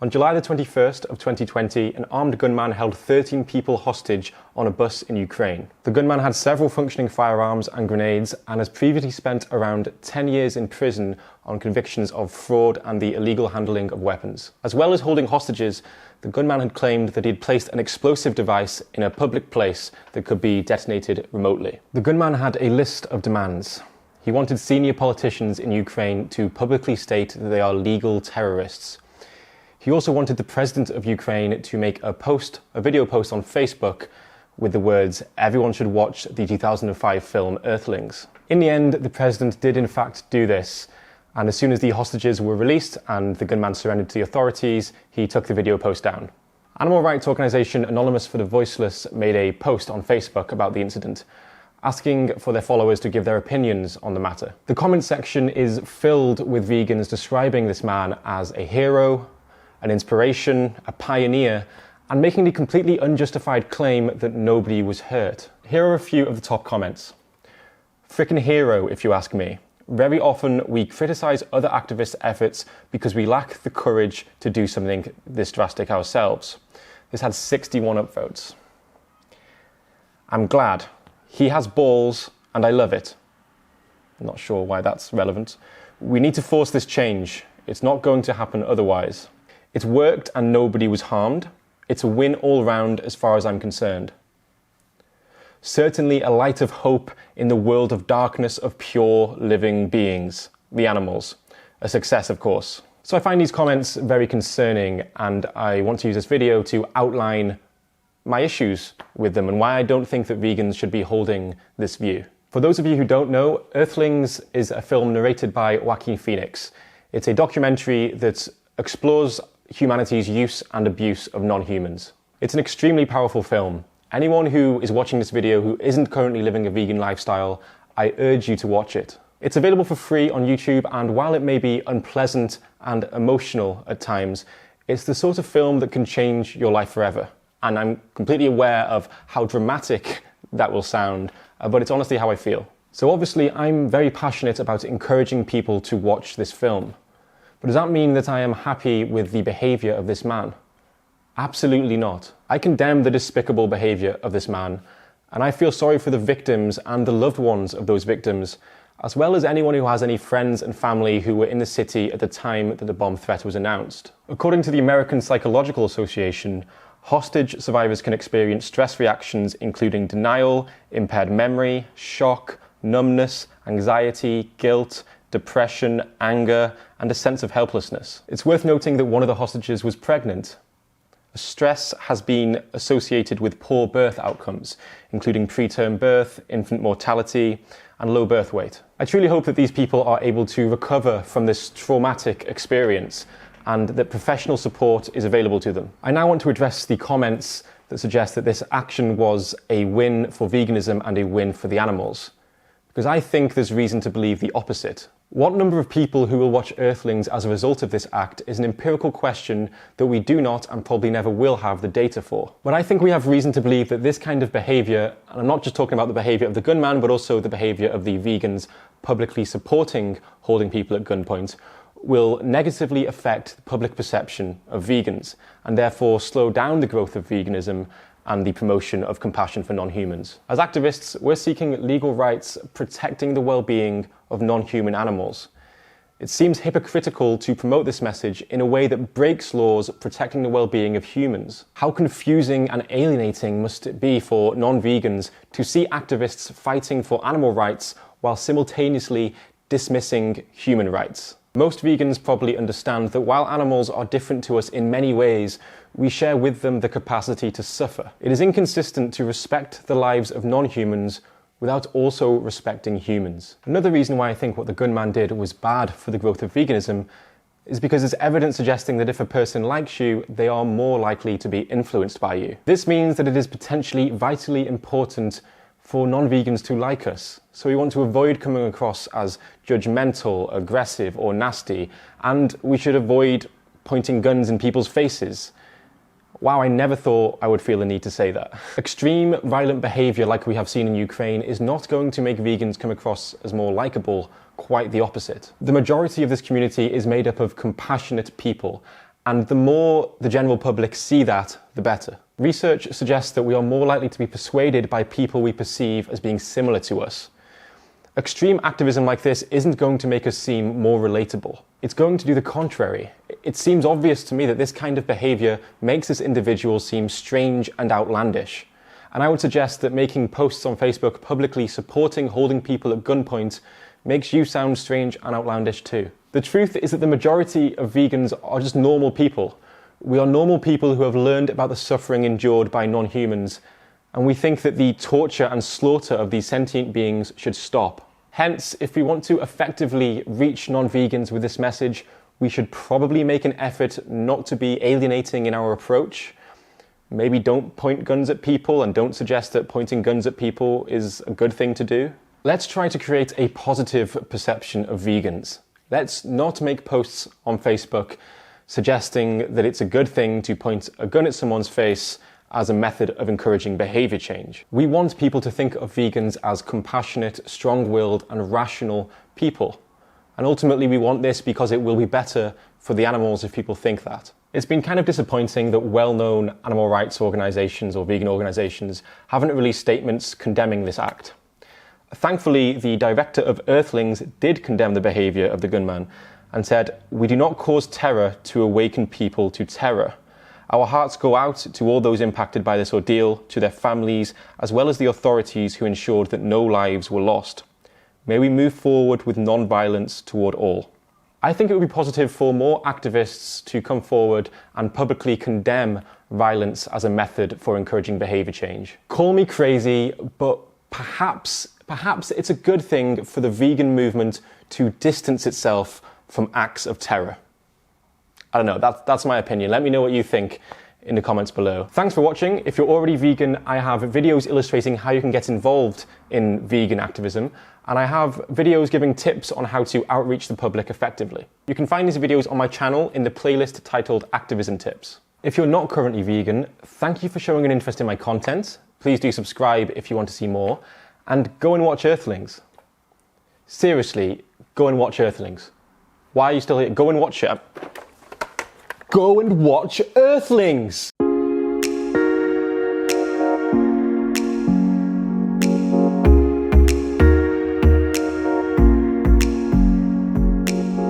On July the 21st of 2020, an armed gunman held 13 people hostage on a bus in Ukraine. The gunman had several functioning firearms and grenades and has previously spent around 10 years in prison on convictions of fraud and the illegal handling of weapons. As well as holding hostages, the gunman had claimed that he'd placed an explosive device in a public place that could be detonated remotely. The gunman had a list of demands. He wanted senior politicians in Ukraine to publicly state that they are legal terrorists. He also wanted the president of Ukraine to make a video post on Facebook with the words, "Everyone should watch the 2005 film Earthlings." In the end, the president did in fact do this, and as soon as the hostages were released and the gunman surrendered to the authorities, he took the video post down. Animal rights organisation Anonymous for the Voiceless made a post on Facebook about the incident, asking for their followers to give their opinions on the matter. The comment section is filled with vegans describing this man as a hero, an inspiration, a pioneer, and making the completely unjustified claim that nobody was hurt. Here are a few of the top comments. Frickin' hero, if you ask me. Very often we criticise other activists' efforts because we lack the courage to do something this drastic ourselves. This had 61 upvotes. I'm glad. He has balls, and I love it. I'm not sure why that's relevant. We need to force this change. It's not going to happen otherwise. It's worked and nobody was harmed. It's a win all round as far as I'm concerned. Certainly a light of hope in the world of darkness of pure living beings, the animals. A success, of course. So I find these comments very concerning, and I want to use this video to outline my issues with them and why I don't think that vegans should be holding this view. For those of you who don't know, Earthlings is a film narrated by Joaquin Phoenix. It's a documentary that explores humanity's use and abuse of non-humans. It's an extremely powerful film. Anyone who is watching this video who isn't currently living a vegan lifestyle, I urge you to watch it. It's available for free on YouTube, and while it may be unpleasant and emotional at times, it's the sort of film that can change your life forever. And I'm completely aware of how dramatic that will sound, but it's honestly how I feel. So obviously I'm very passionate about encouraging people to watch this film. But does that mean that I am happy with the behaviour of this man? Absolutely not. I condemn the despicable behaviour of this man, and I feel sorry for the victims and the loved ones of those victims, as well as anyone who has any friends and family who were in the city at the time that the bomb threat was announced. According to the American Psychological Association, hostage survivors can experience stress reactions including denial, impaired memory, shock, numbness, anxiety, guilt, depression, anger, and a sense of helplessness. It's worth noting that one of the hostages was pregnant. Stress has been associated with poor birth outcomes, including preterm birth, infant mortality, and low birth weight. I truly hope that these people are able to recover from this traumatic experience and that professional support is available to them. I now want to address the comments that suggest that this action was a win for veganism and a win for the animals, because I think there's reason to believe the opposite. What number of people who will watch Earthlings as a result of this act is an empirical question that we do not and probably never will have the data for. But I think we have reason to believe that this kind of behaviour, and I'm not just talking about the behaviour of the gunman, but also the behaviour of the vegans publicly supporting holding people at gunpoint, will negatively affect the public perception of vegans and therefore slow down the growth of veganism and the promotion of compassion for non-humans. As activists, we're seeking legal rights protecting the well-being of non-human animals. It seems hypocritical to promote this message in a way that breaks laws protecting the well-being of humans. How confusing and alienating must it be for non-vegans to see activists fighting for animal rights while simultaneously dismissing human rights? Most vegans probably understand that while animals are different to us in many ways, we share with them the capacity to suffer. It is inconsistent to respect the lives of non-humans without also respecting humans. Another reason why I think what the gunman did was bad for the growth of veganism is because there's evidence suggesting that if a person likes you, they are more likely to be influenced by you. This means that it is potentially vitally important for non-vegans to like us. So we want to avoid coming across as judgmental, aggressive, or nasty, and we should avoid pointing guns in people's faces. Wow, I never thought I would feel the need to say that. Extreme violent behaviour like we have seen in Ukraine is not going to make vegans come across as more likeable, quite the opposite. The majority of this community is made up of compassionate people, And the more the general public see that, the better. Research suggests that we are more likely to be persuaded by people we perceive as being similar to us. Extreme activism like this isn't going to make us seem more relatable. It's going to do the contrary. It seems obvious to me that this kind of behaviour makes this individual seem strange and outlandish. And I would suggest that making posts on Facebook publicly supporting holding people at gunpoint makes you sound strange and outlandish too. The truth is that the majority of vegans are just normal people. We are normal people who have learned about the suffering endured by non-humans, and we think that the torture and slaughter of these sentient beings should stop. Hence, if we want to effectively reach non-vegans with this message, we should probably make an effort not to be alienating in our approach. Maybe don't point guns at people and don't suggest that pointing guns at people is a good thing to do. Let's try to create a positive perception of vegans. Let's not make posts on Facebook suggesting that it's a good thing to point a gun at someone's face as a method of encouraging behaviour change. We want people to think of vegans as compassionate, strong-willed and rational people. And ultimately we want this because it will be better for the animals if people think that. It's been kind of disappointing that well-known animal rights organisations or vegan organisations haven't released statements condemning this act. Thankfully, the director of Earthlings did condemn the behaviour of the gunman and said, "We do not cause terror to awaken people to terror. Our hearts go out to all those impacted by this ordeal, to their families, as well as the authorities who ensured that no lives were lost. May we move forward with non-violence toward all." I think it would be positive for more activists to come forward and publicly condemn violence as a method for encouraging behaviour change. Call me crazy, but perhaps it's a good thing for the vegan movement to distance itself from acts of terror. I don't know, that's my opinion. Let me know what you think in the comments below. Thanks for watching. If you're already vegan, I have videos illustrating how you can get involved in vegan activism, and I have videos giving tips on how to outreach the public effectively. You can find these videos on my channel in the playlist titled Activism Tips. If you're not currently vegan, thank you for showing an interest in my content. Please do subscribe if you want to see more, and go and watch Earthlings. Seriously, go and watch Earthlings. Why are you still here? Go and watch it. Go and watch Earthlings!